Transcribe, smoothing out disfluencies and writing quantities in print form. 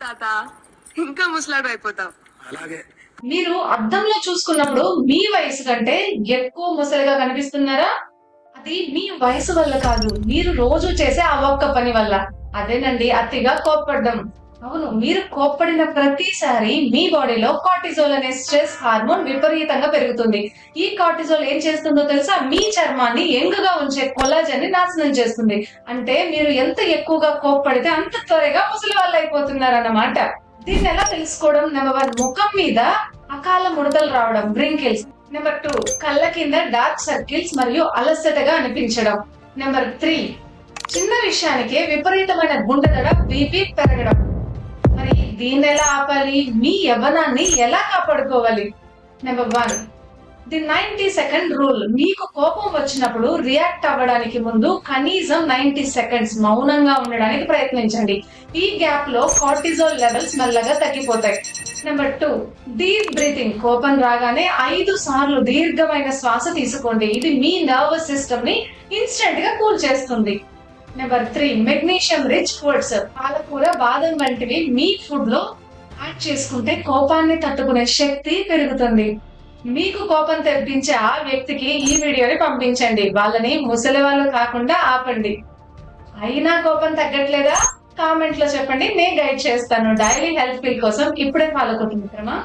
తాత, ఇంకా ముసలాడు అయిపోతావు. అలాగే. మీరు అద్దంలో చూసుకున్నప్పుడు మీ వయసు కంటే ఎక్కువ ముసలిగా కనిపిస్తున్నారా? అది మీ వయసు వల్ల కాదు, మీరు రోజు చేసే ఆ ఒక్క పని వల్ల. అదేనండి అతిగా కోప్పడడం. అవును, మీరు కోప్పడిన ప్రతిసారి మీ బాడీలో కార్టిజోల్ అనే స్ట్రెస్ హార్మోన్ విపరీతంగా పెరుగుతుంది. ఈ కార్టిజోల్ ఏం చేస్తుందో తెలుసా? మీ చర్మాన్ని యంగ్ ఉంచే కొల్లాజెన్ ని నాశనం చేస్తుంది. అంటే మీరు ఎంత ఎక్కువగా కోప్పడితే అంత త్వరగా ముసలి వాళ్ళు అయిపోతున్నారు అన్నమాట. దీన్ని ఎలా తెలుసుకోవడం? నెంబర్ 1, ముఖం మీద అకాల ముడతలు రావడం, బ్రింకిల్స్. నెంబర్ 2, కళ్ళ కింద డార్క్ సర్కిల్స్ మరియు అలసటగా అనిపించడం. నెంబర్ 3, చిన్న విషయానికే విపరీతమైన గుండె దడ, బీపీ పెరగడం. మరి దీన్ని ఎలా ఆపాలి? మీ యవ్వనాన్ని ఎలా కాపాడుకోవాలి? Number 1, the 90 second rule. మీకు కోపం వచ్చినప్పుడు రియాక్ట్ అవ్వడానికి ముందు కనీసం 90 సెకండ్స్ మౌనంగా ఉండడానికి ప్రయత్నించండి. ఈ గ్యాప్ లో కార్టిజోల్ లెవెల్స్ మెల్లగా తగ్గిపోతాయి. Number 2, deep breathing. కోపం రాగానే 5 సార్లు దీర్ఘమైన శ్వాస తీసుకోండి. ఇది మీ నర్వస్ సిస్టమ్ ని ఇన్స్టెంట్ గా కూల్ చేస్తుంది. Number 3, magnesium rich foods. పాలకూర, బాదం వంటివి మీ ఫుడ్ లో యాడ్ చేసుకుంటే కోపాన్ని తట్టుకునే శక్తి పెరుగుతుంది. మీకు కోపం తెప్పించే ఆ వ్యక్తికి ఈ వీడియోని పంపించండి. వాళ్ళని ముసలి వాళ్ళు కాకుండా ఆపండి. అయినా కోపం తగ్గట్లేదా? కామెంట్ లో చెప్పండి, నేను గైడ్ చేస్తాను. డైలీ హెల్త్ ఫీల్ కోసం ఇప్పుడే ఫాలో అవుతుంది మిత్రమా.